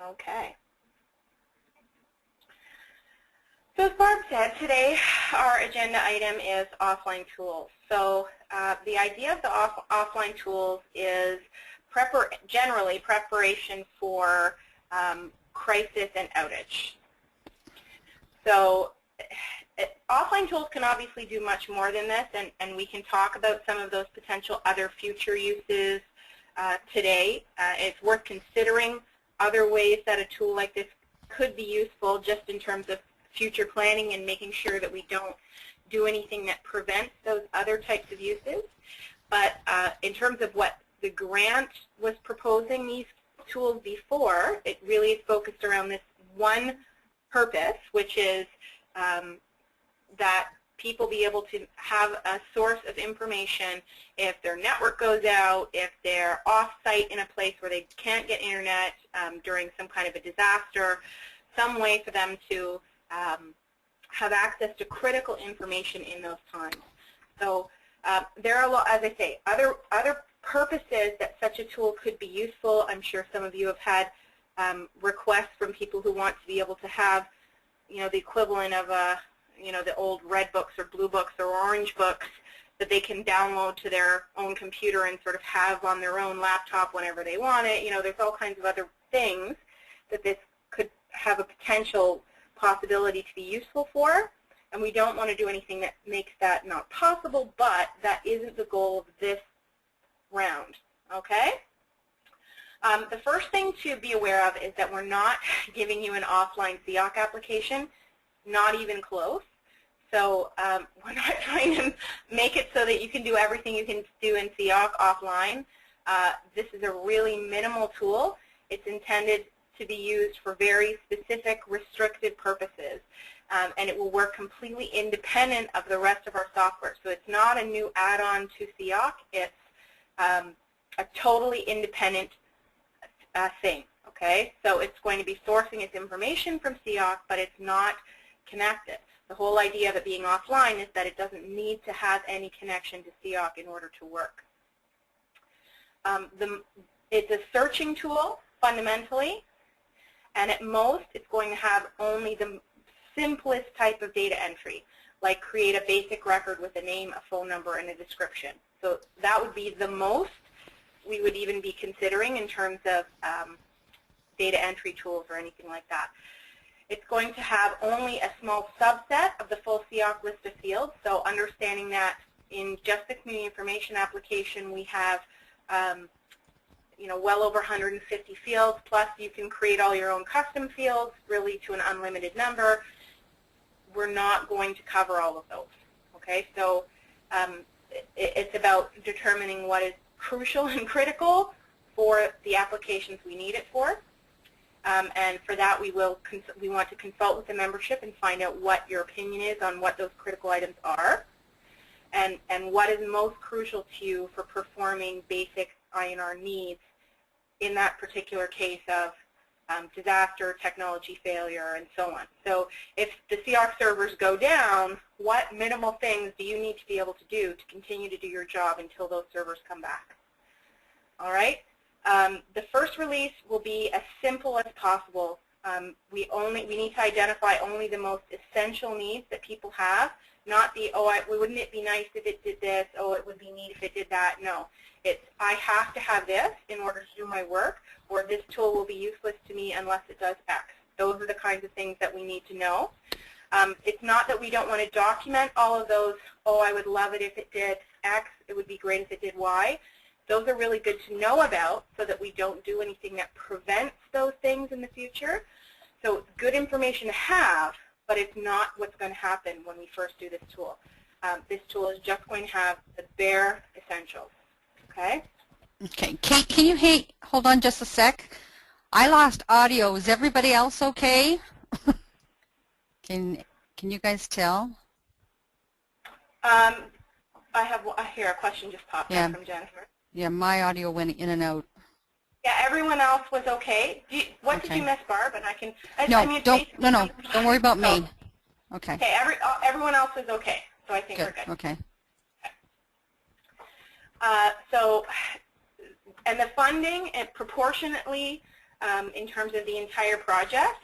Okay. So as Barb said, today our agenda item is offline tools. So the idea of the offline tools is generally preparation for crisis and outage. So offline tools can obviously do much more than this, and we can talk about some of those potential other future uses today. It's worth considering other ways that a tool like this could be useful just in terms of future planning and making sure that we don't do anything that prevents those other types of uses. But in terms of what the grant was proposing these tools before, it really is focused around this one purpose, which is that people be able to have a source of information if their network goes out, if they're off-site in a place where they can't get internet during some kind of a disaster, some way for them to have access to critical information in those times. So there are, as I say, other purposes that such a tool could be useful. I'm sure some of you have had requests from people who want to be able to have, the equivalent of the old red books or blue books or orange books that they can download to their own computer and sort of have on their own laptop whenever they want it. There's all kinds of other things that this could have a potential possibility to be useful for, and we don't want to do anything that makes that not possible, but that isn't the goal of this round, okay? The first thing to be aware of is that we're not giving you an offline CIOC application, not even close. So we're not trying to make it so that you can do everything you can do in CIOC offline. This is a really minimal tool. It's intended to be used for very specific restricted purposes, and it will work completely independent of the rest of our software. So it's not a new add-on to CIOC. It's a totally independent thing, okay? So it's going to be sourcing its information from CIOC, but it's not connected. The whole idea of it being offline is that it doesn't need to have any connection to CIOC in order to work. It's a searching tool, fundamentally, and at most it's going to have only the simplest type of data entry, like create a basic record with a name, a phone number, and a description. So that would be the most we would even be considering in terms of data entry tools or anything like that. It's going to have only a small subset of the full CIOC list of fields, so understanding that in just the community information application we have well over 150 fields, plus you can create all your own custom fields, really to an unlimited number. We're not going to cover all of those, okay? So it's about determining what is crucial and critical for the applications we need it for. And for that, we want to consult with the membership and find out what your opinion is on what those critical items are, and what is most crucial to you for performing basic INR needs in that particular case of disaster, technology failure, and so on. So if the CIOC servers go down, what minimal things do you need to be able to do to continue to do your job until those servers come back? All right? The first release will be as simple as possible. We need to identify only the most essential needs that people have, not the, wouldn't it be nice if it did this, it would be neat if it did that. No. It's, I have to have this in order to do my work, or this tool will be useless to me unless it does X. Those are the kinds of things that we need to know. It's not that we don't want to document all of those, I would love it if it did X, it would be great if it did Y. Those are really good to know about so that we don't do anything that prevents those things in the future. So it's good information to have, but it's not what's going to happen when we first do this tool. This tool is just going to have the bare essentials. Okay? Okay. Kate, can you hold on just a sec? I lost audio. Is everybody else okay? Can you guys tell? I hear a question just popped up from Jennifer. Yeah, my audio went in and out. Yeah, everyone else was okay. What did you miss, Barb? And I can. Don't worry about me. Okay. Okay, everyone else is okay, so I think we're good. Okay. So, and the funding, proportionately, in terms of the entire project.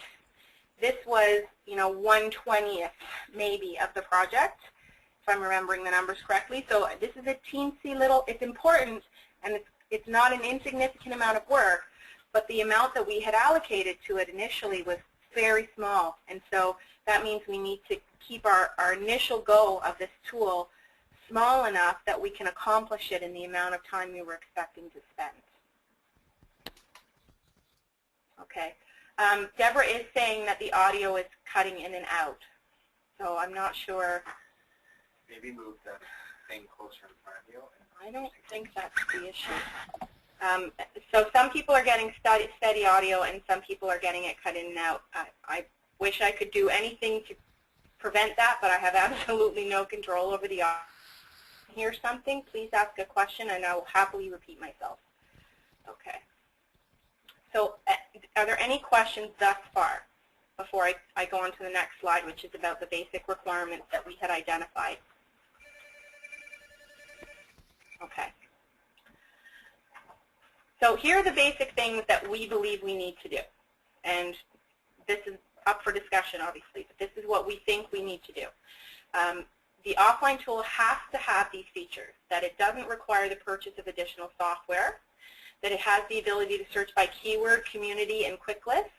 This was, 1/20th maybe of the project, if I'm remembering the numbers correctly. So this is a teensy little, it's important, and it's not an insignificant amount of work, but the amount that we had allocated to it initially was very small. And so that means we need to keep our initial goal of this tool small enough that we can accomplish it in the amount of time we were expecting to spend. Okay. Deborah is saying that the audio is cutting in and out, so I'm not sure. Maybe move that thing closer in front of you. I don't think that's the issue. So some people are getting steady audio and some people are getting it cut in and out. I wish I could do anything to prevent that, but I have absolutely no control over the audio. Hear something, please ask a question and I will happily repeat myself. Okay. So are there any questions thus far before I go on to the next slide, which is about the basic requirements that we had identified? Okay. So here are the basic things that we believe we need to do. And this is up for discussion, obviously, but this is what we think we need to do. The offline tool has to have these features, that it doesn't require the purchase of additional software, that it has the ability to search by keyword, community, and quick list,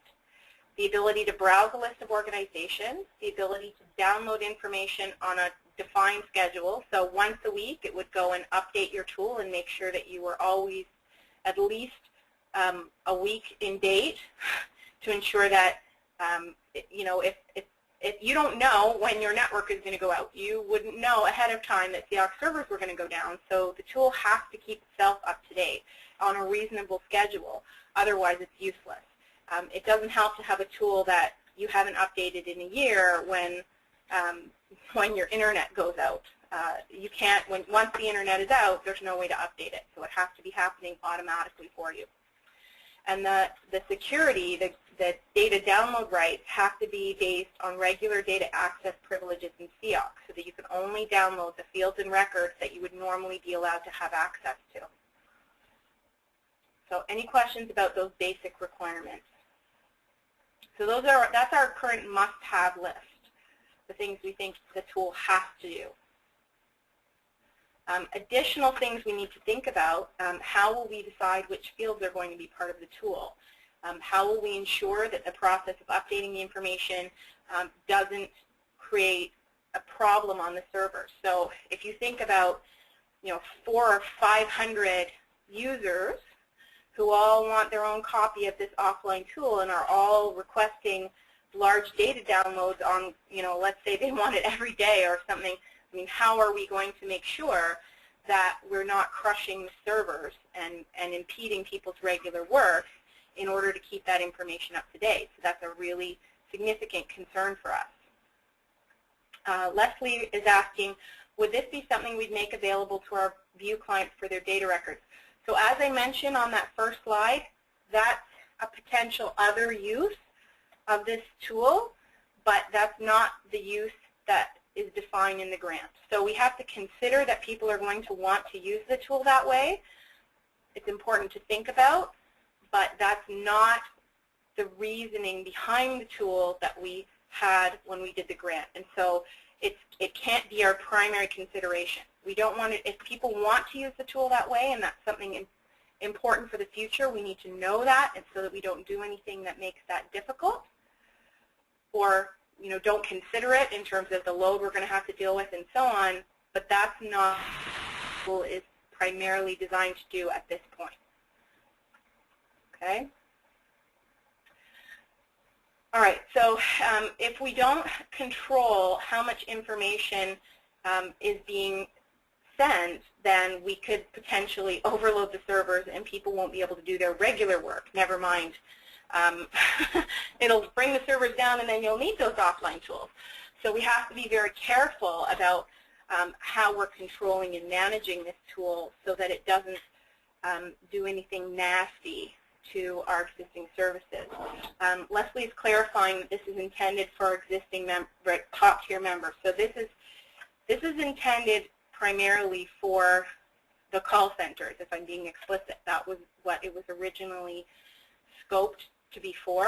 the ability to browse a list of organizations, the ability to download information on a defined schedule. So once a week, it would go and update your tool and make sure that you were always at least a week in date to ensure that, if you don't know when your network is going to go out, you wouldn't know ahead of time that CIOC servers were going to go down. So the tool has to keep itself up to date on a reasonable schedule. Otherwise, it's useless. It doesn't help to have a tool that you haven't updated in a year when your internet goes out. You can't, once the internet is out, there's no way to update it. So it has to be happening automatically for you. And the security, the data download rights have to be based on regular data access privileges in CIOC so that you can only download the fields and records that you would normally be allowed to have access to. So any questions about those basic requirements? So that's our current must-have list, the things we think the tool has to do. Additional things we need to think about, how will we decide which fields are going to be part of the tool? How will we ensure that the process of updating the information doesn't create a problem on the server? So if you think about 400 or 500 users who all want their own copy of this offline tool and are all requesting large data downloads on, let's say they want it every day or something. I mean, how are we going to make sure that we're not crushing the servers and impeding people's regular work in order to keep that information up to date? So that's a really significant concern for us. Leslie is asking, would this be something we'd make available to our view clients for their data records? So as I mentioned on that first slide, that's a potential other use of this tool, but that's not the use that is defined in the grant. So we have to consider that people are going to want to use the tool that way. It's important to think about, but that's not the reasoning behind the tool that we had when we did the grant. And so it can't be our primary consideration. We don't want it, if people want to use the tool that way and that's something important for the future, we need to know that, and so that we don't do anything that makes that difficult or don't consider it in terms of the load we're going to have to deal with and so on, but that's not what the tool is primarily designed to do at this point. Okay? All right, so if we don't control how much information is being sent, then we could potentially overload the servers and people won't be able to do their regular work, never mind. It'll bring the servers down and then you'll need those offline tools. So we have to be very careful about how we're controlling and managing this tool so that it doesn't do anything nasty to our existing services. Leslie is clarifying that this is intended for existing top-tier members. So this is intended primarily for the call centers, if I'm being explicit. That was what it was originally scoped to be for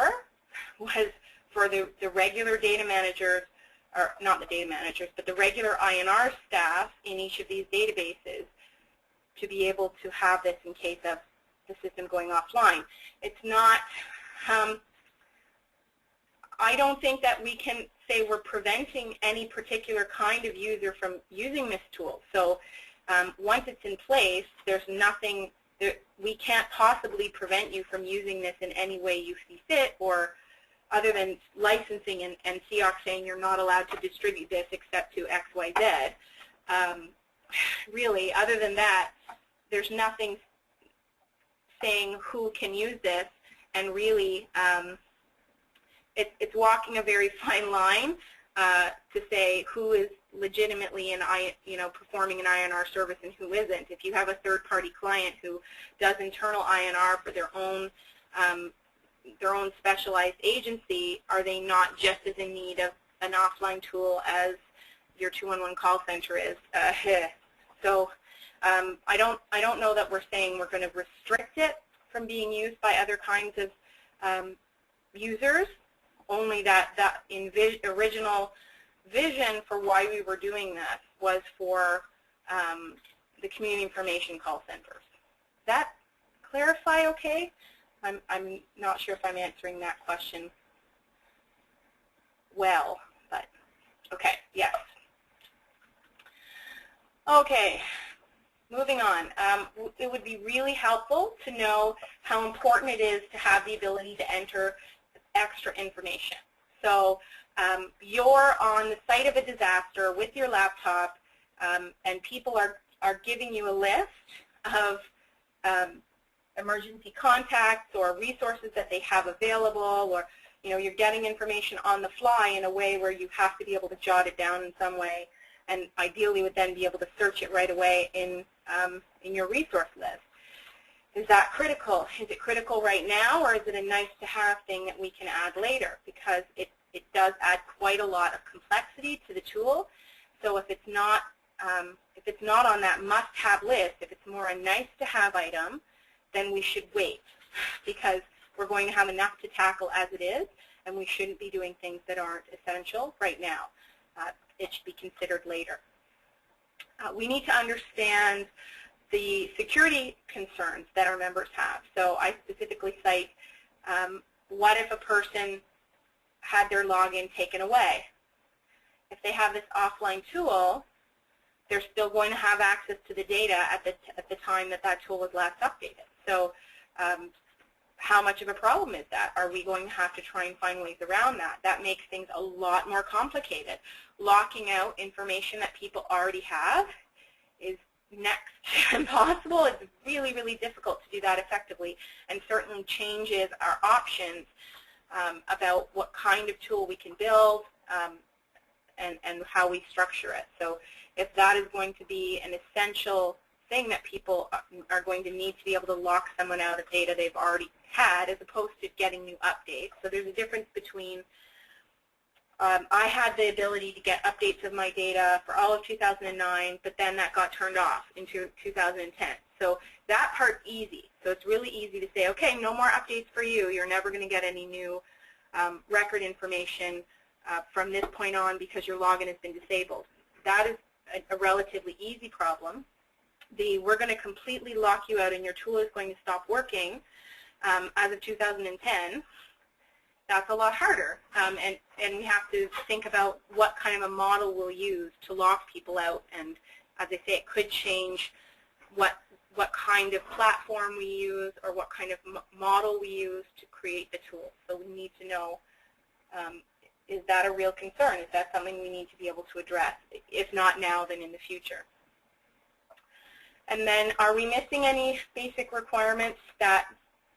was for the regular data managers, or not the data managers, but the regular INR staff in each of these databases to be able to have this in case of the system going offline. It's not, I don't think that we can say we're preventing any particular kind of user from using this tool. So once it's in place, there's nothing, we can't possibly prevent you from using this in any way you see fit, or other than licensing and CIOC saying you're not allowed to distribute this except to X, Y, Z. Really, other than that, there's nothing saying who can use this, and really it's walking a very fine line to say who is legitimately performing an INR service and who isn't. If you have a third-party client who does internal INR for their own specialized agency, are they not just as in need of an offline tool as your 211 call center is? So I don't know that we're saying we're going to restrict it from being used by other kinds of users. Only that original vision for why we were doing this was for the community information call centers. Does that clarify okay? I'm not sure if I'm answering that question well, but okay, yes. Okay, moving on. It would be really helpful to know how important it is to have the ability to enter extra information. So you're on the site of a disaster with your laptop, and people are giving you a list of emergency contacts or resources that they have available, or you're getting information on the fly in a way where you have to be able to jot it down in some way, and ideally would then be able to search it right away in your resource list. Is that critical? Is it critical right now, or is it a nice-to-have thing that we can add later? Because it does add quite a lot of complexity to the tool. So if it's not on that must-have list, if it's more a nice-to-have item, then we should wait, because we're going to have enough to tackle as it is, and we shouldn't be doing things that aren't essential right now. It should be considered later. We need to understand the security concerns that our members have. So I specifically cite, what if a person had their login taken away? If they have this offline tool, they're still going to have access to the data at the time that tool was last updated. So how much of a problem is that? Are we going to have to try and find ways around that? That makes things a lot more complicated. Locking out information that people already have is next to impossible. It's really, really difficult to do that effectively, and certainly changes our options about what kind of tool we can build and how we structure it. So if that is going to be an essential thing that people are going to need to be able to lock someone out of data they've already had, as opposed to getting new updates. So there's a difference between I had the ability to get updates of my data for all of 2009, but then that got turned off into 2010. So that part's easy. So it's really easy to say, okay, no more updates for you. You're never going to get any new record information from this point on because your login has been disabled. That is a relatively easy problem. We're going to completely lock you out and your tool is going to stop working as of 2010. That's a lot harder, and we have to think about what kind of a model we'll use to lock people out. And as I say, it could change what kind of platform we use or what kind of model we use to create the tool. So we need to know, is that a real concern? Is that something we need to be able to address? If not now, then in the future. And then, are we missing any basic requirements that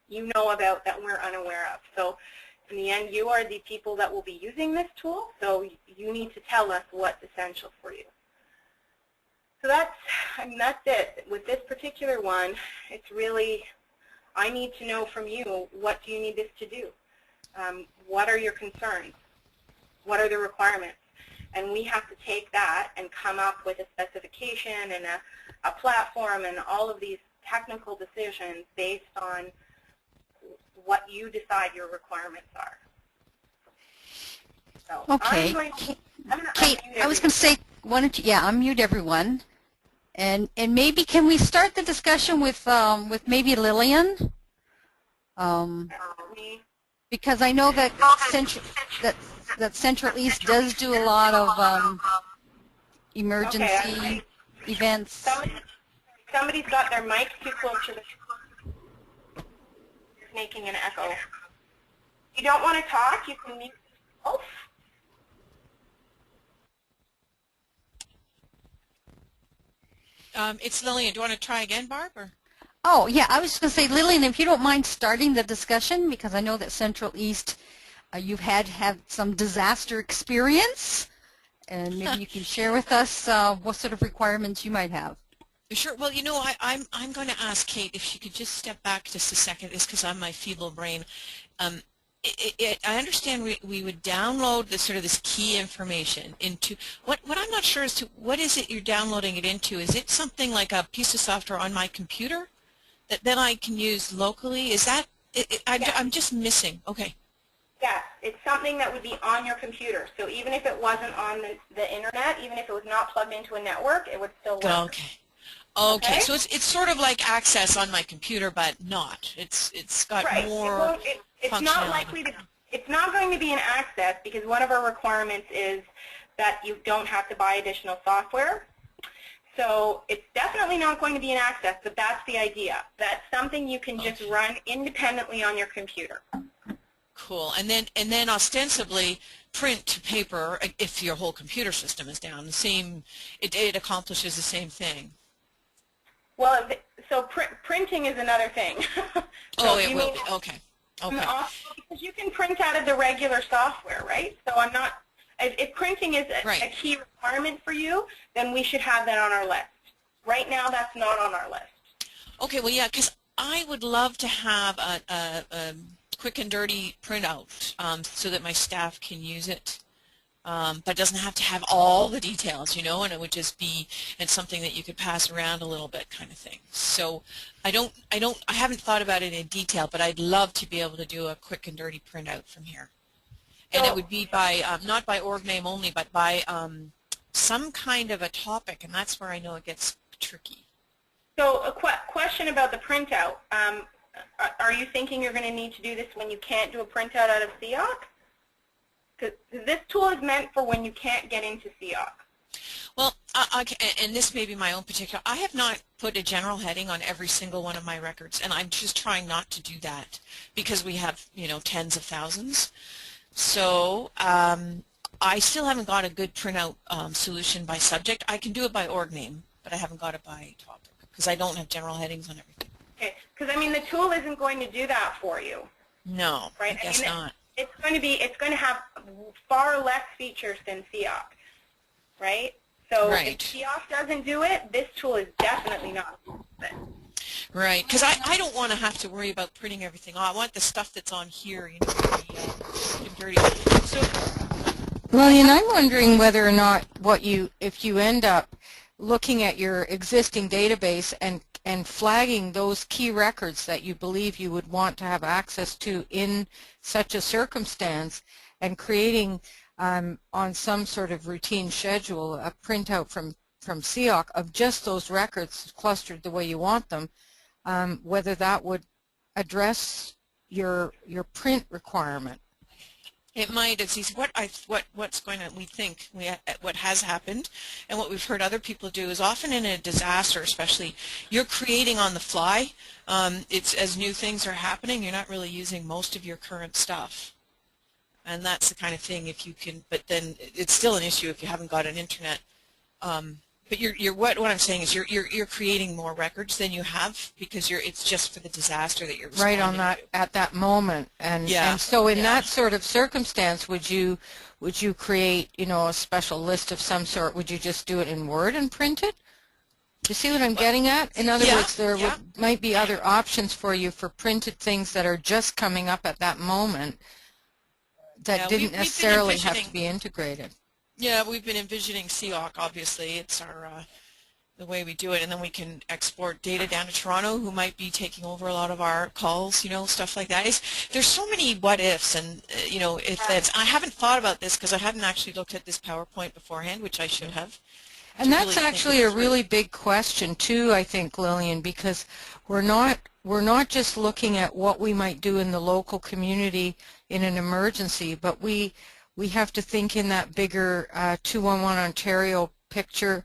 you know about that we're unaware of? So in the end, you are the people that will be using this tool, so you need to tell us what's essential for you. So that's it. With this particular one, it's really, I need to know from you, what do you need this to do? What are your concerns? What are the requirements? And we have to take that and come up with a specification and a platform and all of these technical decisions based on what you decide your requirements are. So Okay. Kate, I was going to say, why don't you, unmute everyone. And maybe can we start the discussion with maybe Lillian? Because I know that Central East does do a lot of emergency events. Somebody's got their mic too close to the. It's making an echo. If you don't want to talk, you can mute yourself. It's Lillian. Do you want to try again, Barb? Or? Oh, yeah, I was just going to say, Lillian, if you don't mind starting the discussion, because I know that Central East, you've had some disaster experience, and maybe you can share with us what sort of requirements you might have. Sure. Well, you know, I'm going to ask Kate if she could just step back just a second. It's because I'm my feeble brain. I understand we would download this key information into what I'm not sure as to what is it you're downloading it into. Is it something like a piece of software on my computer that then I can use locally? Is that I'm just missing. Okay. Yes, it's something that would be on your computer. So even if it wasn't on the internet, even if it was not plugged into a network, it would still work. Okay. Okay. So it's sort of like access on my computer, but not. It's got more. It's not likely to. It's not going to be an access because one of our requirements is that you don't have to buy additional software. So it's definitely not going to be an access, but that's the idea. That's something you can just run independently on your computer. Cool. And then ostensibly print to paper if your whole computer system is down. The same. It accomplishes the same thing. Well, so printing is another thing. So it will be. Okay. Okay. Because you can print out of the regular software, right? So I'm not. If printing is a key requirement for you, then we should have that on our list. Right now, that's not on our list. Okay. Well, yeah, because I would love to have a quick and dirty printout so that my staff can use it. But it doesn't have to have all the details, you know, and it would just be something that you could pass around a little bit kind of thing. So I haven't thought about it in detail, but I'd love to be able to do a quick and dirty printout from here. And it would be by, not by org name only, but by some kind of a topic, and that's where I know it gets tricky. So a question about the printout. Are you thinking you're going to need to do this when you can't do a printout out of CIOC? Because this tool is meant for when you can't get into CIOC. Well, and this may be my own particular, I have not put a general heading on every single one of my records, and I'm just trying not to do that because we have, you know, tens of thousands. So I still haven't got a good printout solution by subject. I can do it by org name, but I haven't got it by topic because I don't have general headings on everything. Okay, because I mean the tool isn't going to do that for you. No, right? I guess not. It's going to have far less features than CIOC, right? So if CIOC doesn't do it, this tool is definitely not doing it. Right, because I don't want to have to worry about printing everything off. I want the stuff that's on here, you know, to be dirty. So, Lillian, I'm wondering whether or not if you end up looking at your existing database and flagging those key records that you believe you would want to have access to in such a circumstance and creating on some sort of routine schedule a printout from CIOC of just those records clustered the way you want them, whether that would address your print requirement. It might. It's what has happened, and what we've heard other people do is often in a disaster, especially, you're creating on the fly. It's as new things are happening, you're not really using most of your current stuff, and that's the kind of thing if you can. But then it's still an issue if you haven't got an internet. But what I'm saying is you're creating more records than you have because it's just for the disaster that you're responding right on that to. at that moment, and so in that sort of circumstance, would you create, you know, a special list of some sort? Would you just do it in Word and print it? Do you see what I'm getting at? In other words, there might be other options for you for printed things that are just coming up at that moment that didn't necessarily have to be integrated. Yeah, we've been envisioning CIOC, obviously. It's our the way we do it, and then we can export data down to Toronto, who might be taking over a lot of our calls, you know, stuff like that. There's so many what ifs, and you know, if that's, I haven't thought about this because I hadn't actually looked at this PowerPoint beforehand, which I should have. And that's actually a really big question too, I think, Lillian, because we're not just looking at what we might do in the local community in an emergency, but we have to think in that bigger 211 Ontario picture,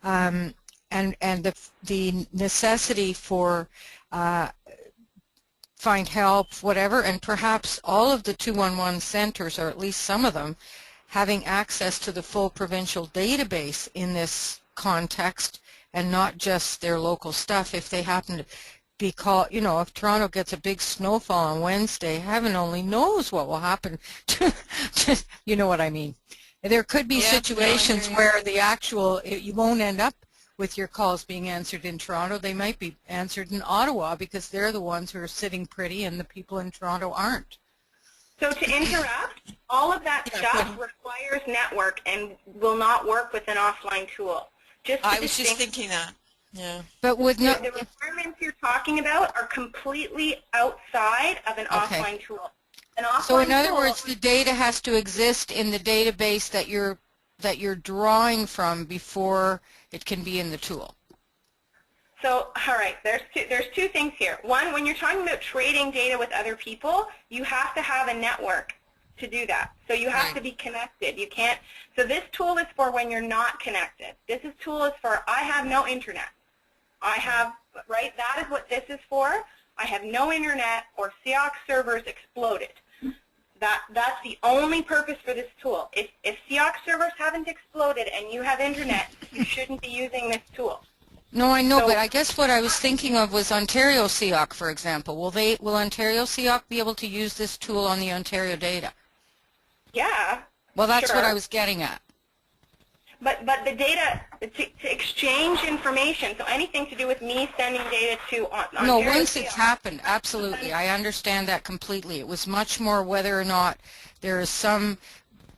and the necessity for find help, whatever, and perhaps all of the 211 centers, or at least some of them, having access to the full provincial database in this context, and not just their local stuff. If they happen to be called, you know, if Toronto gets a big snowfall on Wednesday, heaven only knows what will happen to you know what I mean. There could be situations where the actual, you won't end up with your calls being answered in Toronto. They might be answered in Ottawa because they're the ones who are sitting pretty and the people in Toronto aren't. So to interrupt, all of that stuff requires network and will not work with an offline tool. I was just thinking that. Yeah. But with no, the requirements you're talking about are completely outside of an offline tool. An offline so in other words, the data has to exist in the database that you're drawing from before it can be in the tool. So, all right, there's two things here. One, when you're talking about trading data with other people, you have to have a network to do that. So you have to be connected. You can't. So this tool is for when you're not connected. This tool is for I have no internet. I have, right, that is what this is for. I have no internet or CIOC servers exploded. That's the only purpose for this tool. If CIOC servers haven't exploded and you have internet, you shouldn't be using this tool. No, I know, but I guess what I was thinking of was Ontario CIOC, for example. Will Ontario CIOC be able to use this tool on the Ontario data? Yeah. Well, that's what I was getting at. But the data, to exchange information, so anything to do with me sending data to Ontario. No, once it's happened, absolutely. I understand that completely. It was much more whether or not there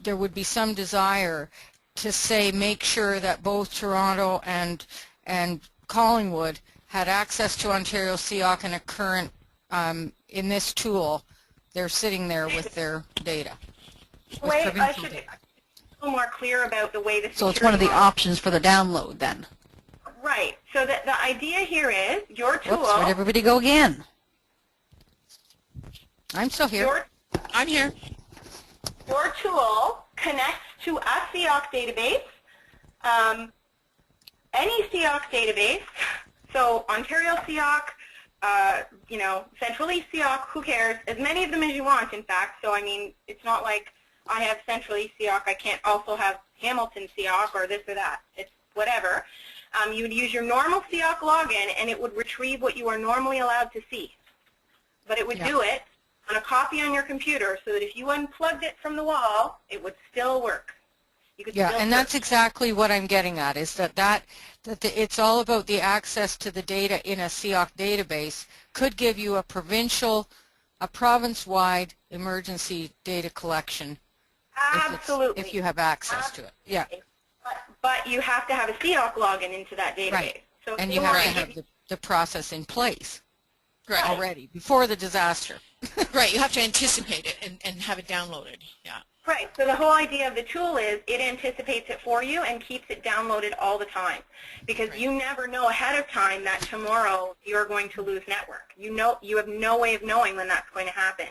would be some desire to say make sure that both Toronto and Collingwood had access to Ontario CIOC and a current, in this tool, they're sitting there with their data. Wait, I should be a little more clear about the way the So it's one of the options for the download then. Right. So the idea here is your tool. Whoops, where'd everybody go again? I'm still here. I'm here. Your tool connects to a CIOC database, any CIOC database, so Ontario CIOC, you know, Central East CIOC, who cares, as many of them as you want, in fact. So, I mean, it's not like I have Central East CIOC, I can't also have Hamilton CIOC or this or that. It's whatever. You would use your normal CIOC login, and it would retrieve what you are normally allowed to see. But it would do it on a copy on your computer so that if you unplugged it from the wall, it would still work. You could still and that's exactly what I'm getting at, is that it's all about the access to the data in a CIOC database could give you a province-wide emergency data collection. Absolutely. If you have access to it. Yeah. But you have to have a CIOC login into that database. Right. So and you have to have the process in place already before the disaster. Right. You have to anticipate it and have it downloaded. Yeah. Right. So the whole idea of the tool is it anticipates it for you and keeps it downloaded all the time, because you never know ahead of time that tomorrow you're going to lose network. You have no way of knowing when that's going to happen.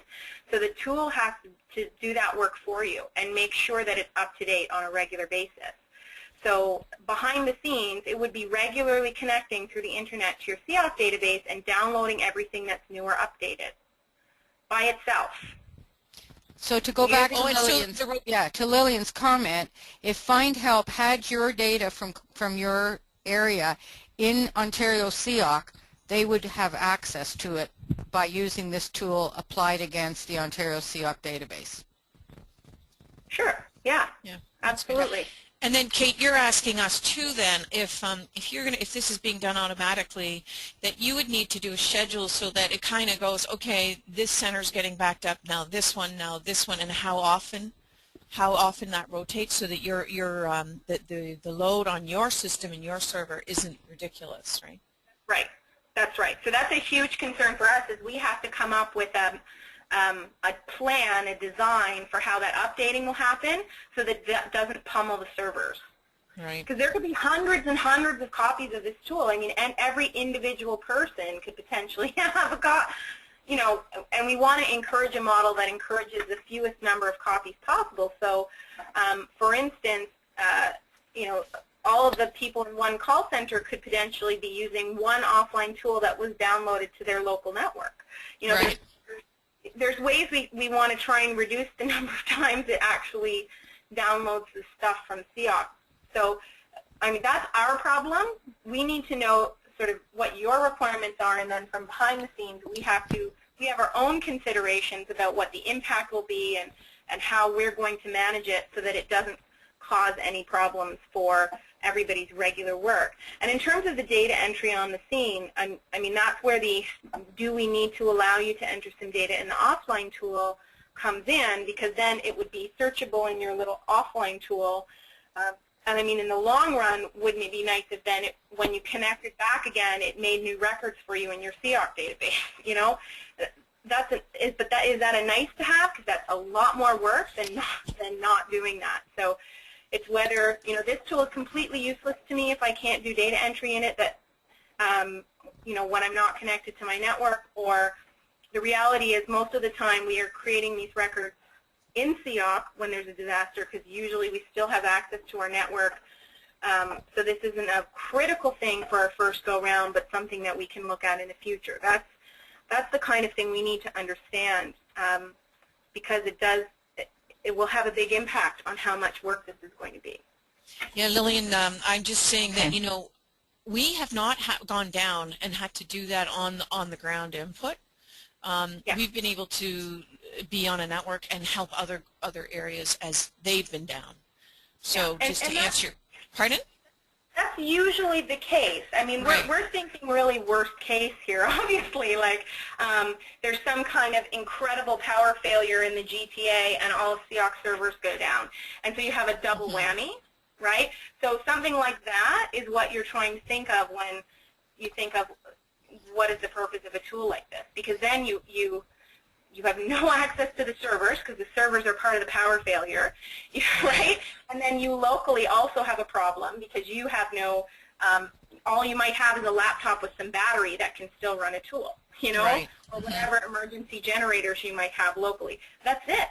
So the tool has to do that work for you and make sure that it's up to date on a regular basis. So behind the scenes, it would be regularly connecting through the internet to your CIOC database and downloading everything that's new or updated by itself. So to go back to Lillian's comment, if Find Help had your data from your area in Ontario CIOC, they would have access to it by using this tool applied against the Ontario CIOC database. Sure. Yeah. Absolutely. And then, Kate, you're asking us too. Then, if this is being done automatically, that you would need to do a schedule so that it kind of goes, okay, this center's getting backed up now, this one, and how often? how often that rotates so that the load on your system and your server isn't ridiculous, right? Right. That's right. So that's a huge concern for us, is we have to come up with a plan, a design for how that updating will happen so that that doesn't pummel the servers. Right. Because there could be hundreds and hundreds of copies of this tool. I mean, and every individual person could potentially have a copy. You know, and we want to encourage a model that encourages the fewest number of copies possible. So, for instance, you know, all of the people in one call center could potentially be using one offline tool that was downloaded to their local network. You know, right. there's ways we want to try and reduce the number of times it actually downloads the stuff from CIOC. So, I mean, that's our problem. We need to know sort of what your requirements are, and then from behind the scenes, we have our own considerations about what the impact will be and how we're going to manage it so that it doesn't cause any problems for everybody's regular work. And in terms of the data entry on the scene, I mean, that's where the do we need to allow you to enter some data in the offline tool comes in, because then it would be searchable in your little offline tool. And I mean, in the long run, wouldn't it be nice if then, when you connect it back again, it made new records for you in your CIOC database? You know, is that a nice to have? Because that's a lot more work than not doing that. So it's whether, you know, this tool is completely useless to me if I can't do data entry in it, that you know, when I'm not connected to my network, or the reality is most of the time we are creating these records in CIOC when there's a disaster, because usually we still have access to our network. So this isn't a critical thing for our first go-round, but something that we can look at in the future. That's the kind of thing we need to understand, because it will have a big impact on how much work this is going to be. Yeah, Lillian, I'm just saying that, you know, we have not gone down and had to do that on the ground input. Yeah. We've been able to be on a network and help other areas as they've been down. So yeah. Just to answer, pardon? That's usually the case. I mean, right. we're thinking really worst case here, obviously. Like, there's some kind of incredible power failure in the GTA and all of CIOC servers go down. And so you have a double whammy, right? So something like that is what you're trying to think of when you think of what is the purpose of a tool like this. Because then you have no access to the servers, because the servers are part of the power failure, right? And then you locally also have a problem, because you have no, all you might have is a laptop with some battery that can still run a tool, you know, right. Or whatever emergency generators you might have locally. That's it.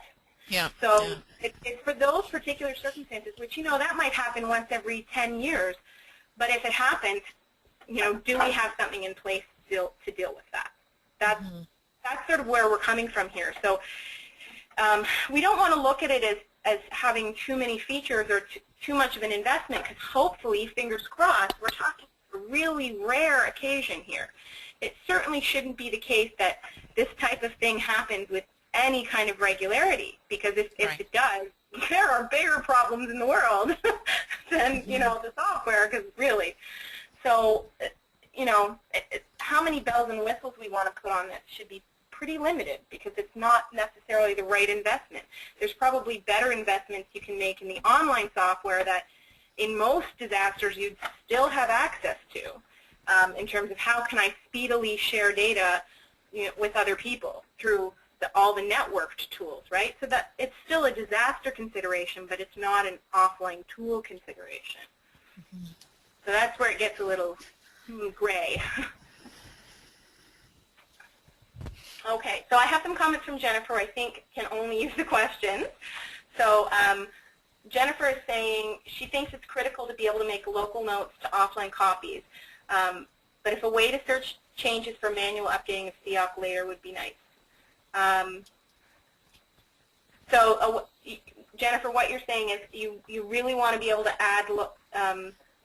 Yeah. So yeah. It's for those particular circumstances, which, you know, that might happen once every 10 years. But if it happens, you know, do we have something in place to deal with that? That's sort of where we're coming from here. So we don't want to look at it as having too many features or too much of an investment, because hopefully, fingers crossed, we're talking a really rare occasion here. It certainly shouldn't be the case that this type of thing happens with any kind of regularity, because if it does, there are bigger problems in the world than, you know, the software, because really. So, you know, how many bells and whistles we want to put on this should be pretty limited, because it's not necessarily the right investment. There's probably better investments you can make in the online software that in most disasters you'd still have access to, in terms of how can I speedily share data, you know, with other people through all the networked tools, right? So that it's still a disaster consideration, but it's not an offline tool consideration. So that's where it gets a little gray. Okay, so I have some comments from Jennifer. I think can only use the questions. So Jennifer is saying she thinks it's critical to be able to make local notes to offline copies, but if a way to search changes for manual updating of CIOC later would be nice. Jennifer, what you're saying is you really want to be able to add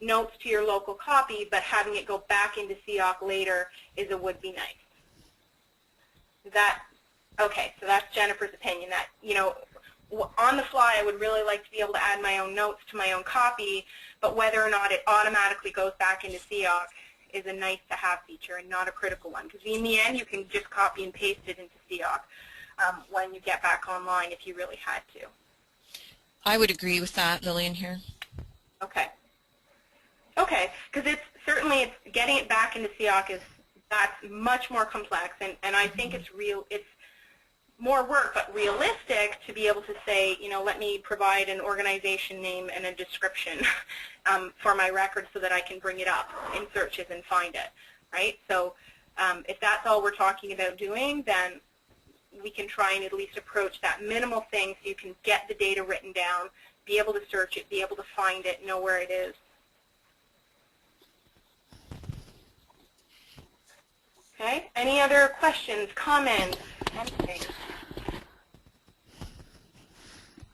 notes to your local copy, but having it go back into CIOC later would be nice. Is that okay? So that's Jennifer's opinion. That, you know, on the fly, I would really like to be able to add my own notes to my own copy, but whether or not it automatically goes back into CIOC is a nice-to-have feature and not a critical one. Because in the end, you can just copy and paste it into CIOC when you get back online if you really had to. I would agree with that, Lillian, here. Okay. Okay, because it's getting it back into CIOC that's much more complex, and I think it's more work, but realistic to be able to say, let me provide an organization name and a description for my record so that I can bring it up in searches and find it, right? So if that's all we're talking about doing, then we can try and at least approach that minimal thing so you can get the data written down, be able to search it, be able to find it, know where it is. Okay, any other questions, comments, anything?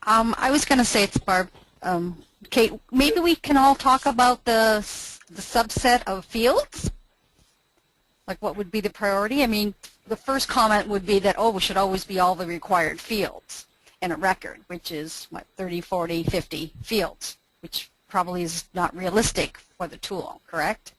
I was going to say it's Barb. Kate, maybe we can all talk about the subset of fields? Like what would be the priority? I mean, the first comment would be that, oh, we should always be all the required fields in a record, which is, what, 30, 40, 50 fields, which probably is not realistic for the tool, correct?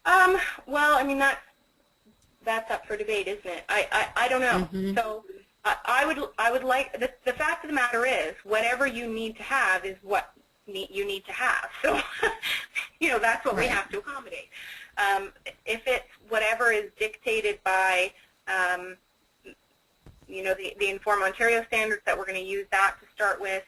Well, I mean, that's up for debate, isn't it? I don't know. Mm-hmm. So I would like, the fact of the matter is, whatever you need to have is what you need to have. So, that's what we have to accommodate. If it's whatever is dictated by, the Inform Ontario standards, that we're going to use that to start with,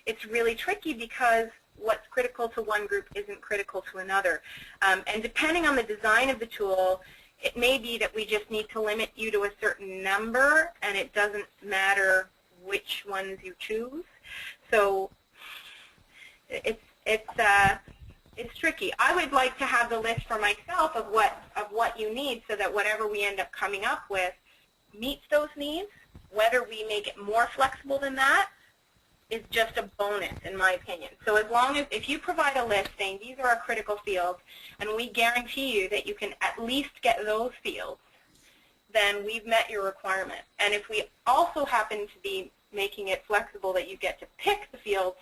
it's really tricky because what's critical to one group isn't critical to another. And depending on the design of the tool, it may be that we just need to limit you to a certain number, and it doesn't matter which ones you choose. So it's tricky. I would like to have the list for myself of what you need, so that whatever we end up coming up with meets those needs. Whether we make it more flexible than that is just a bonus, in my opinion. So as long as, if you provide a list saying these are our critical fields, and we guarantee you that you can at least get those fields, then we've met your requirement. And if we also happen to be making it flexible that you get to pick the fields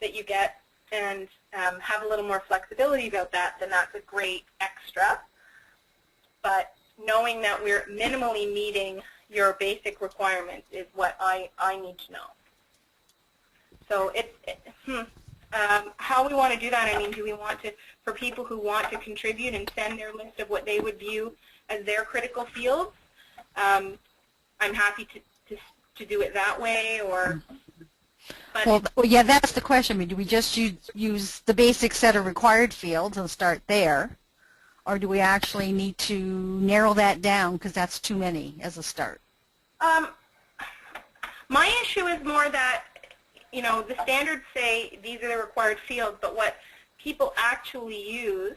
that you get and have a little more flexibility about that, then that's a great extra. But knowing that we're minimally meeting your basic requirements is what I need to know. So how we want to do that, I mean, do we want to, for people who want to contribute and send their list of what they would view as their critical fields, I'm happy to do it that way, or... Well, yeah, that's the question. I mean, do we just use the basic set of required fields and start there, or do we actually need to narrow that down because that's too many as a start? My issue is more that, the standards say these are the required fields, but what people actually use.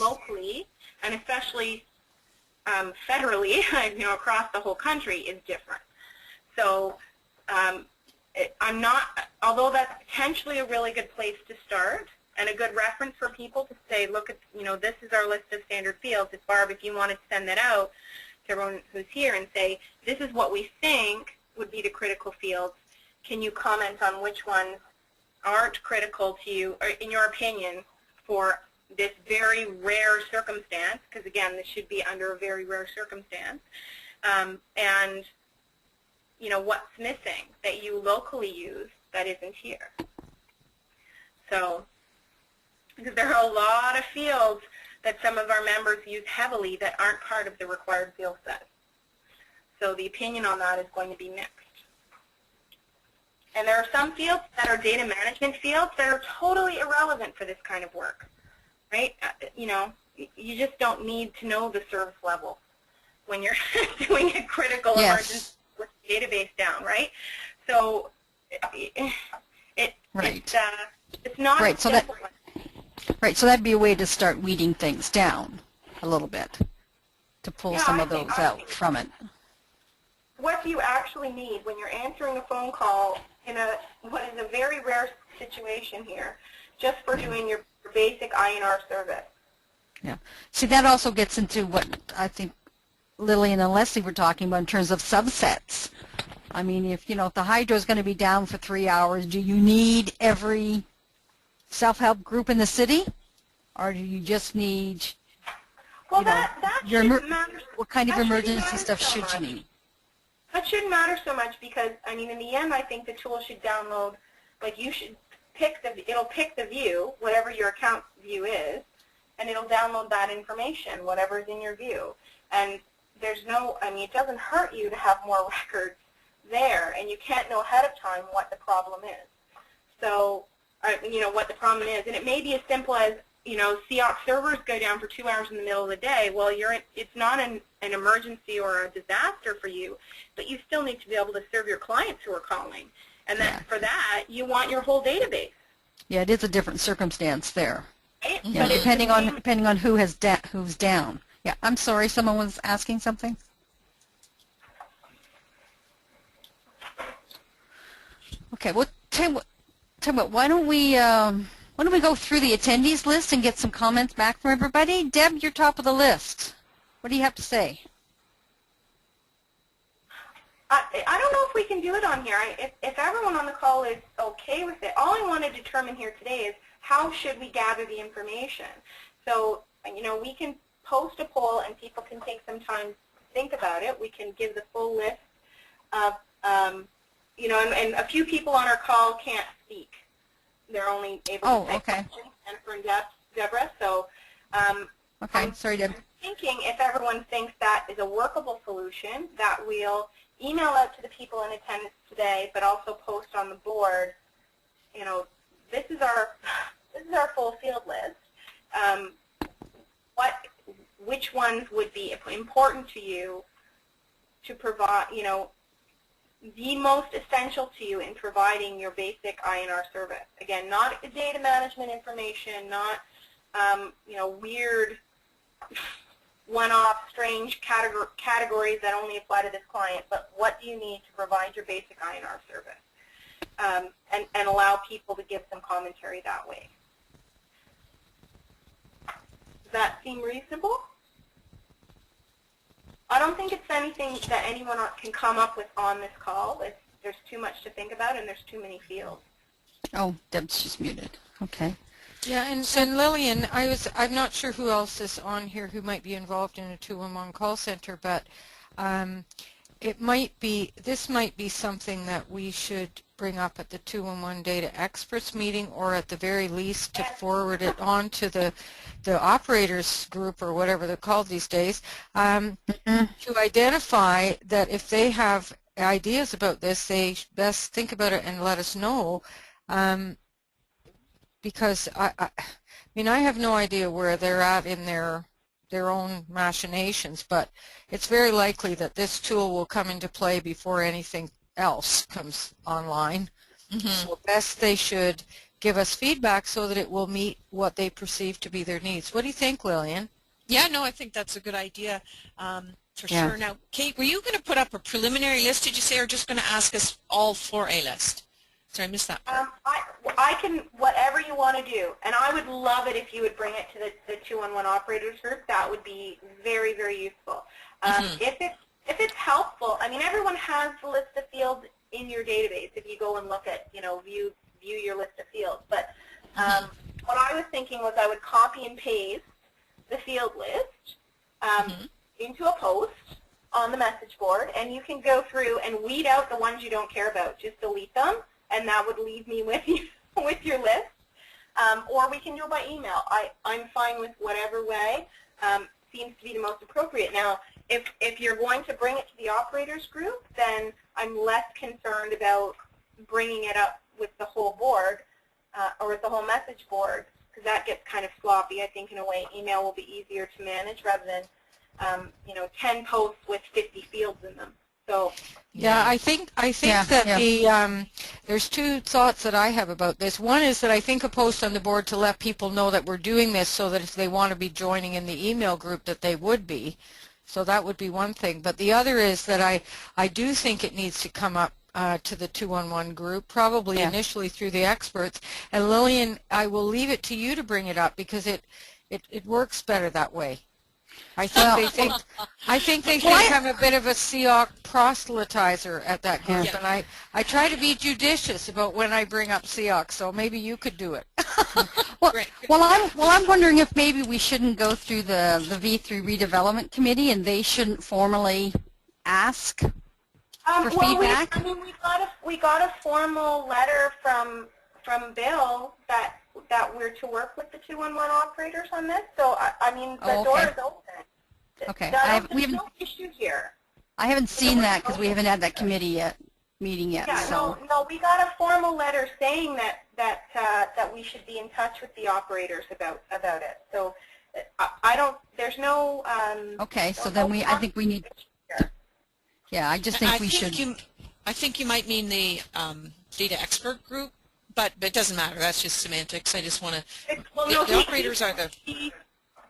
Locally, and especially federally, across the whole country, is different. So I'm not, although that's potentially a really good place to start and a good reference for people to say, look at, this is our list of standard fields. If Barb, if you wanted to send that out to everyone who's here and say, this is what we think would be the critical fields, can you comment on which ones aren't critical to you, or in your opinion, for this very rare circumstance, because again, this should be under a very rare circumstance, and what's missing that you locally use that isn't here. So, because there are a lot of fields that some of our members use heavily that aren't part of the required field set. So the opinion on that is going to be mixed. And there are some fields that are data management fields that are totally irrelevant for this kind of work, right? You just don't need to know the service level when you're doing a critical emergency with the database down, right? So it's not right. So that'd be a way to start weeding things down a little bit, to pull some of those out from it. What do you actually need when you're answering a phone call in what is a very rare situation here, just for doing your basic INR service? Yeah. See, that also gets into what I think Lillian and Leslie were talking about in terms of subsets. I mean, if the hydro is going to be down for 3 hours, do you need every self-help group in the city, or do you just need? Well, that shouldn't matter. What kind of emergency stuff should you need? That shouldn't matter so much because, I mean, in the end, I think the tool should download Like you should it'll pick the view, whatever your account view is, and it'll download that information, whatever is in your view. And there's no, I mean, it doesn't hurt you to have more records there, and you can't know ahead of time what the problem is. So, you know, what the problem is. And it may be as simple as, you know, CIOC servers go down for 2 hours in the middle of the day. Well, it's not an emergency or a disaster for you, but you still need to be able to serve your clients who are calling. And then for that, you want your whole database. Yeah, it is a different circumstance there. Right? Yeah, depending on who's down. Yeah, I'm sorry, someone was asking something. Okay, well, tell you what, why don't we go through the attendees list and get some comments back from everybody? Deb, you're top of the list. What do you have to say? I don't know if we can do it on here. If everyone on the call is okay with it, all I want to determine here today is how should we gather the information. So, you know, we can post a poll and people can take some time to think about it. We can give the full list of, you know, and a few people on our call can't speak. They're only able to say questions, Jennifer and Deborah. So, okay, sorry, Deb. I'm thinking if everyone thinks that is a workable solution, that we'll email out to the people in attendance today, but also post on the board. You know, this is our full field list. Which ones would be important to you to provide? You know, the most essential to you in providing your basic INR service. Again, not data management information, not you know, weird one-off strange categories that only apply to this client, but what do you need to provide your basic INR service, and allow people to give some commentary that way. Does that seem reasonable? I don't think it's anything that anyone can come up with on this call. There's too much to think about and there's too many fields. Oh, Deb's just muted. Okay. Yeah, and Lillian, I'm not sure who else is on here who might be involved in a 211 call center, but this might be something that we should bring up at the 211 data experts meeting, or at the very least to forward it on to the operators group or whatever they're called these days, to identify that if they have ideas about this, they best think about it and let us know. Because I mean, I have no idea where they're at in their own machinations, but it's very likely that this tool will come into play before anything else comes online. So best they should give us feedback so that it will meet what they perceive to be their needs. What do you think, Lillian? Yeah, no, I think that's a good idea for sure. Now, Kate, were you going to put up a preliminary list, did you say, or just going to ask us all for a list? Sorry, I missed that part. I can, whatever you want to do, and I would love it if you would bring it to the 211 operators group. That would be very, very useful. If it's helpful, I mean, everyone has the list of fields in your database if you go and look at, you know, view your list of fields. But what I was thinking was I would copy and paste the field list into a post on the message board, and you can go through and weed out the ones you don't care about. Just delete them, and that would leave me with you with your list. Or we can do it by email. I'm fine with whatever way seems to be the most appropriate. Now, if you're going to bring it to the operators group, then I'm less concerned about bringing it up with the whole board or with the whole message board, because that gets kind of sloppy. I think in a way email will be easier to manage rather than you know, 10 posts with 50 fields in them. So yeah, I think that there's two thoughts that I have about this. One is that I think a post on the board to let people know that we're doing this, so that if they want to be joining in the email group that they would be. So that would be one thing. But the other is that I do think it needs to come up to the 211 group, probably initially through the experts. And Lillian, I will leave it to you to bring it up, because it works better that way. I think they think I'm a bit of a CIOC proselytizer at that group, and I try to be judicious about when I bring up CIOC, so maybe you could do it. Well, I'm wondering if maybe we shouldn't go through the V3 redevelopment committee, and they shouldn't formally ask for feedback? We got a formal letter from Bill that we're to work with the 211 operators on this. So I mean, the door is open. Okay. There's no issue here. I haven't seen that because we haven't had that meeting yet. Yeah, so. no, we got a formal letter saying that we should be in touch with the operators about it. So I don't. There's no. Okay, so then I think we need. Yeah, I just think we should. I think you might mean the data expert group, but it doesn't matter. That's just semantics. I just want to. The operators are the.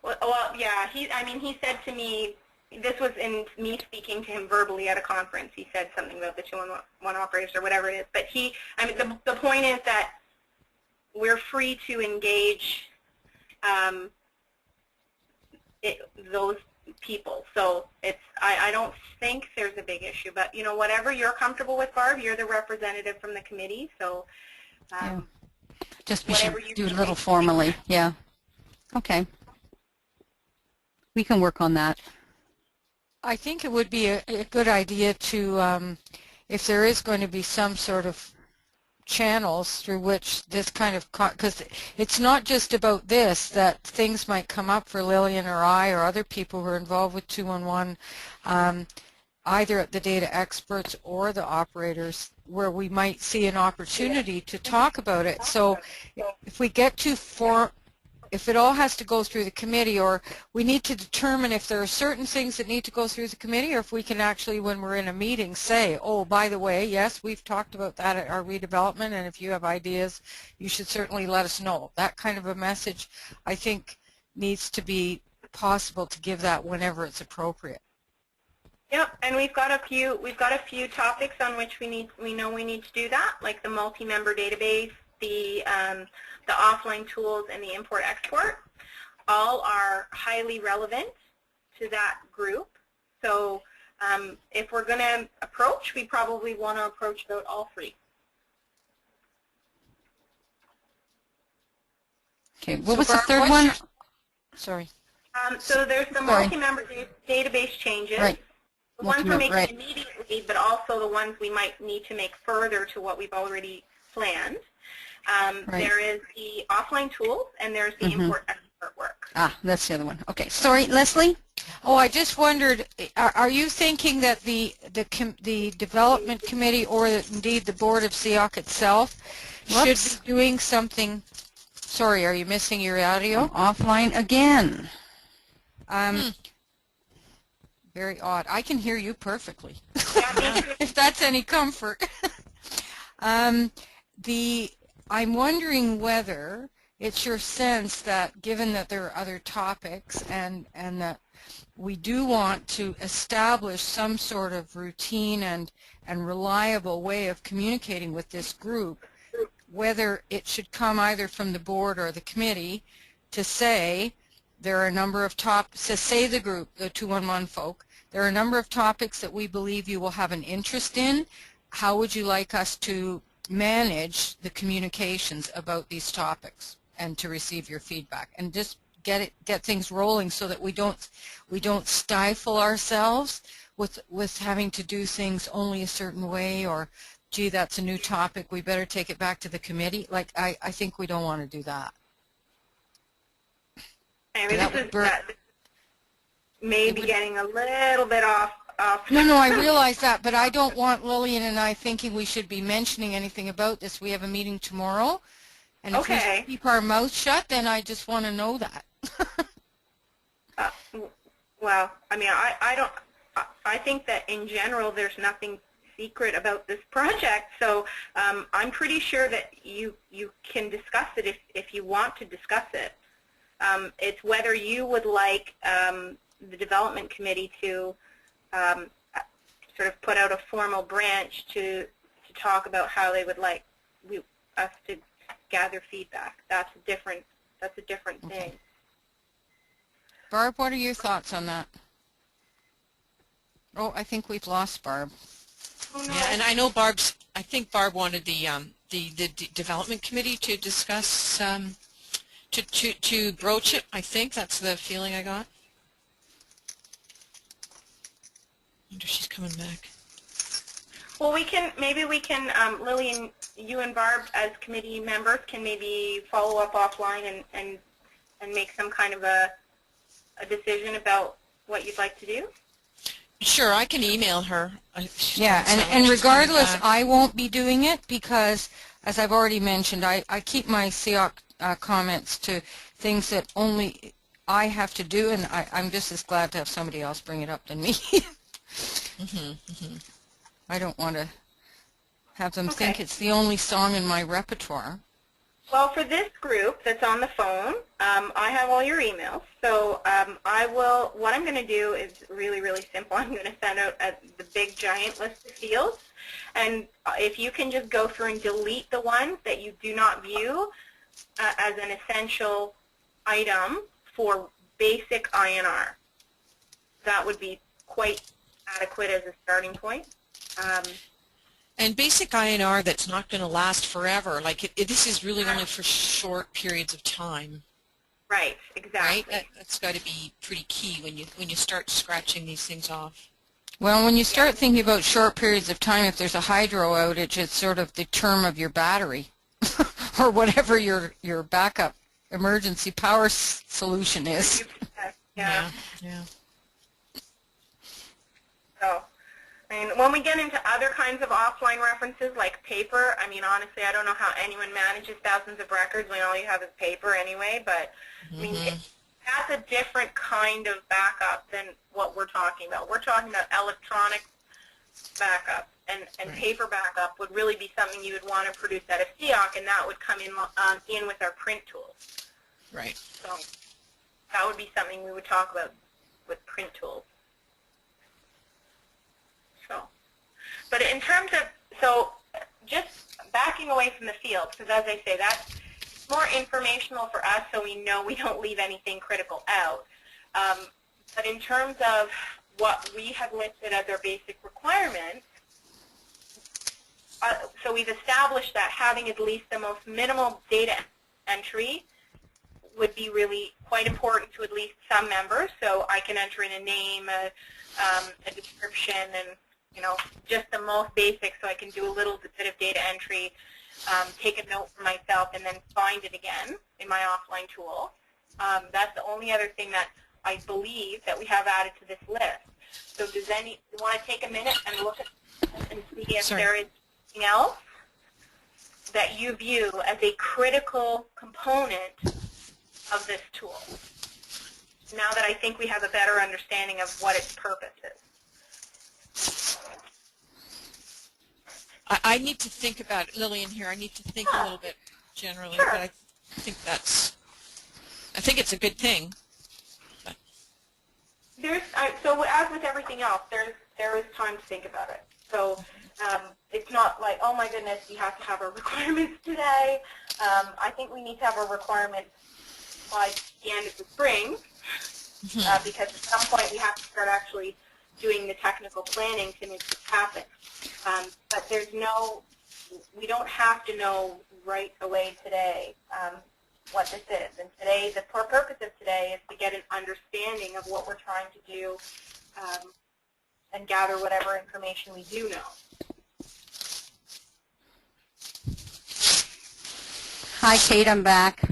Well, yeah. He said to me. This was in me speaking to him verbally at a conference. He said something about the 211 operators or whatever it is. But the point is that we're free to engage those people. So I don't think there's a big issue. But whatever you're comfortable with, Barb, you're the representative from the committee. So just we should do it a little formally. Yeah. Okay. We can work on that. I think it would be a good idea to, if there is going to be some sort of channels through which this kind of, because it's not just about this, that things might come up for Lillian or I or other people who are involved with 211, either at the data experts or the operators, where we might see an opportunity to talk about it. So if we get too if it all has to go through the committee, or we need to determine if there are certain things that need to go through the committee, or if we can actually, when we're in a meeting, say, oh, by the way, yes, we've talked about that at our redevelopment, and if you have ideas, you should certainly let us know. That kind of a message, I think, needs to be possible to give that whenever it's appropriate. Yep, and we've got a few topics on which we know we need to do that, like the multi-member database, the offline tools, and the import-export. All are highly relevant to that group. So if we're going to approach, we probably want to approach about all three. Okay, what was the third one? Sorry. So there's the multi-member database changes. Right. The ones we're making immediately, but also the ones we might need to make further to what we've already planned. There is the offline tools, and there's the import-export work. Ah, that's the other one. Okay, sorry, Leslie? Oh, I just wondered, are you thinking that the development committee, or indeed the board of CIOC itself, should be doing something? Sorry, are you missing your audio? Offline again. Very odd. I can hear you perfectly, if that's any comfort. I'm wondering whether it's your sense that, given that there are other topics and that we do want to establish some sort of routine and reliable way of communicating with this group, whether it should come either from the board or the committee to say there are a number of topics, to say the group, the 211 folk, there are a number of topics that we believe you will have an interest in. How would you like us to manage the communications about these topics and to receive your feedback, and just get things rolling so that we don't stifle ourselves with having to do things only a certain way, or gee, that's a new topic, we better take it back to the committee. Like, I think we don't want to do that. I mean, this is maybe getting a little bit off. No, I realize that, but I don't want Lillian and I thinking we should be mentioning anything about this. We have a meeting tomorrow, and if we keep our mouth shut, then I just want to know that. Well, I mean, I think that in general there's nothing secret about this project, so I'm pretty sure that you can discuss it if you want to discuss it. It's whether you would like the development committee to sort of put out a formal branch to talk about how they would like us to gather feedback. That's a different thing. Barb, what are your thoughts on that? Oh, I think we've lost Barb. Oh, no. Yeah, and I know I think Barb wanted the development committee to discuss, to broach it. I think that's the feeling I got. I wonder if she's coming back. Well, maybe we can, Lillian, you and Barb as committee members can maybe follow up offline and make some kind of a decision about what you'd like to do. Sure, I can email her. Yeah, and regardless, I won't be doing it because, as I've already mentioned, I keep my CIOC comments to things that only I have to do, and I'm just as glad to have somebody else bring it up than me. I don't want to have them think it's the only song in my repertoire. Well, for this group that's on the phone, I have all your emails. So what I'm going to do is really, really simple. I'm going to send out the big giant list of fields. And if you can just go through and delete the ones that you do not view as an essential item for basic INR, that would be quite adequate as a starting point. And basic INR that's not going to last forever. Like this is really only for short periods of time. Right, exactly. Right? That's got to be pretty key when you start scratching these things off. Well, when you start thinking about short periods of time, if there's a hydro outage, it's sort of the term of your battery or whatever your backup emergency power solution is. Yeah. Yeah. So, I mean, when we get into other kinds of offline references like paper, I mean, honestly, I don't know how anyone manages thousands of records when all you have is paper anyway, but I mean, that's a different kind of backup than what we're talking about. We're talking about electronic backup, and paper backup would really be something you would want to produce out of CIOC, and that would come in with our print tools. Right. So that would be something we would talk about with print tools. So, but in terms of, so just backing away from the fields, because as I say, that's more informational for us so we know we don't leave anything critical out. But in terms of what we have listed as our basic requirements, so we've established that having at least the most minimal data entry would be really quite important to at least some members. So I can enter in a name, a description, and just the most basic, so I can do a little bit of data entry, take a note for myself, and then find it again in my offline tool. That's the only other thing that I believe that we have added to this list. So does you want to take a minute and look at and see if there is anything else that you view as a critical component of this tool, now that I think we have a better understanding of what its purpose is? I need to think about it, Lillian here. I need to think a little bit generally, but I think it's a good thing. But. So as with everything else, there is time to think about it. So it's not like, oh my goodness, we have to have our requirements today. I think we need to have our requirements by the end of the spring, because at some point we have to start actually doing the technical planning to make this happen. But we don't have to know right away today what this is. And today, the purpose of today is to get an understanding of what we're trying to do and gather whatever information we do know. Hi, Kate, I'm back.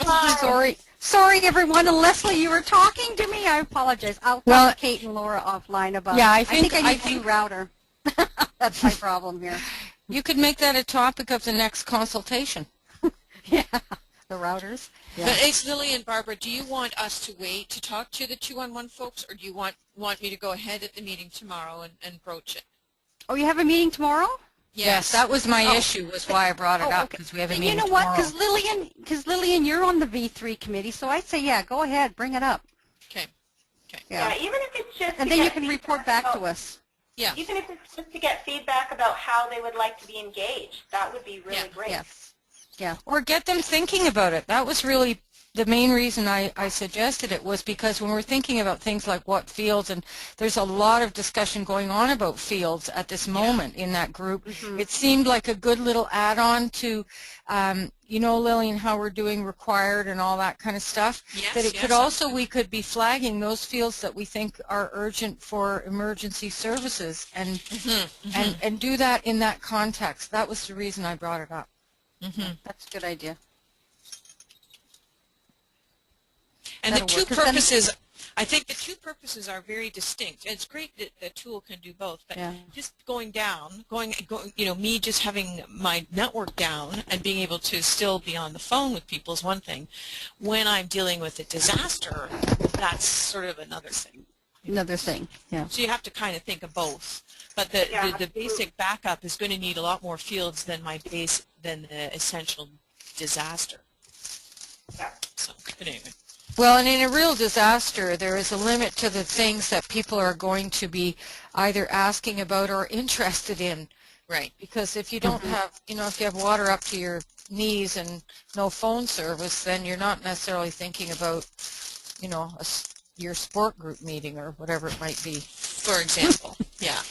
Hi. Sorry, everyone. And Leslie, you were talking to me. I apologize. I'll talk to Kate and Laura offline about. Yeah, I think I need a new router. That's my problem here. You could make that a topic of the next consultation. Yeah, the routers. Yeah. But it's Lily and Barbara, do you want us to wait to talk to the 211 folks, or do you want me to go ahead at the meeting tomorrow and broach it? Oh, you have a meeting tomorrow? Yes, that was my issue, was why I brought it up, because we have a meeting tomorrow. You know what, because Lillian, you're on the V3 committee, so I'd say, yeah, go ahead, bring it up. Okay. Yeah, even if it's just and then you can report back to us. Yeah. Even if it's just to get feedback about how they would like to be engaged, that would be really great. Yes. Yeah. Or get them thinking about it. That was really the main reason I suggested it was because when we're thinking about things like what fields, and there's a lot of discussion going on about fields at this moment in that group, it seemed like a good little add-on to, you know, Lillian, how we're doing required and all that kind of stuff, Yes, that it yes, could also, we could be flagging those fields that we think are urgent for emergency services and, and do that in that context. That was the reason I brought it up. That's a good idea. And That'll the two work, 'cause then- purposes, I think the two purposes are very distinct. It's great that the tool can do both, but just going down, you know, me just having my network down and being able to still be on the phone with people is one thing. When I'm dealing with a disaster, that's sort of another thing. Another thing, yeah. So you have to kind of think of both. But the basic backup is going to need a lot more fields than the essential disaster. Yeah. So, but anyway. Well, and in a real disaster, there is a limit to the things that people are going to be either asking about or interested in. Right. Because if you don't have, you know, if you have water up to your knees and no phone service, then you're not necessarily thinking about, you know, your sport group meeting or whatever it might be. For example, yeah.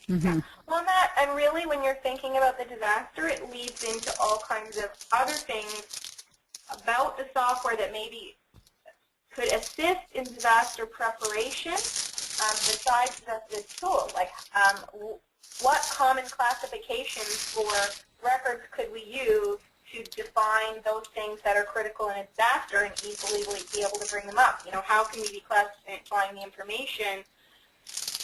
Well, and really when you're thinking about the disaster, it leads into all kinds of other things about the software that maybe could assist in disaster preparation besides just this tool. Like what common classifications for records could we use to define those things that are critical in a disaster and easily be able to bring them up? You know, how can we be classifying the information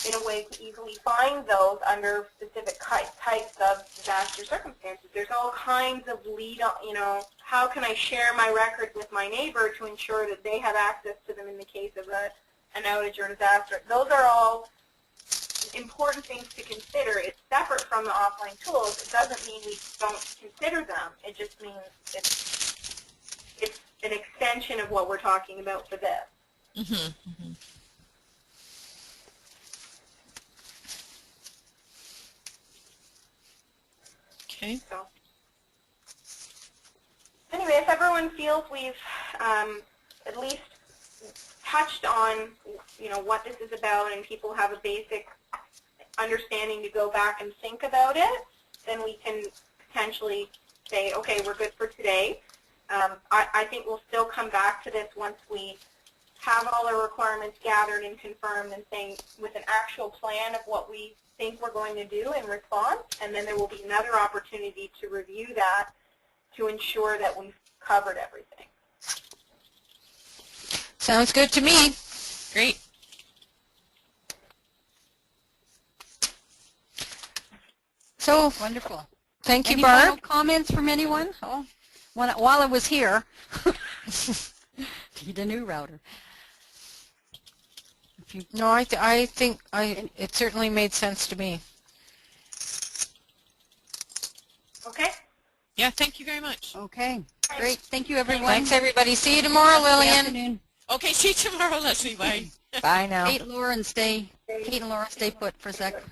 in a way to easily find those under specific types of disaster circumstances? There's all kinds of you know, how can I share my records with my neighbor to ensure that they have access to them in the case of an outage or disaster? Those are all important things to consider. It's separate from the offline tools. It doesn't mean we don't consider them. It just means it's an extension of what we're talking about for this. Okay. So, anyway, if everyone feels we've at least touched on, you know, what this is about, and people have a basic understanding to go back and think about it, then we can potentially say, okay, we're good for today. I think we'll still come back to this once we have all our requirements gathered and confirmed, and saying with an actual plan of what we think we're going to do in response, and then there will be another opportunity to review that to ensure that we've covered everything. Sounds good to me. Great. So, Wonderful. thank you, Any Barb. final comments from anyone? Oh, while I was here, need a new router. No, I think it certainly made sense to me. Okay? Yeah, thank you very much. Okay, great. Thank you, everyone. Thanks, everybody. See you tomorrow, Good Lillian. afternoon. Okay, see you tomorrow, Leslie. Bye. Bye now. Kate and Laura, stay put for a sec.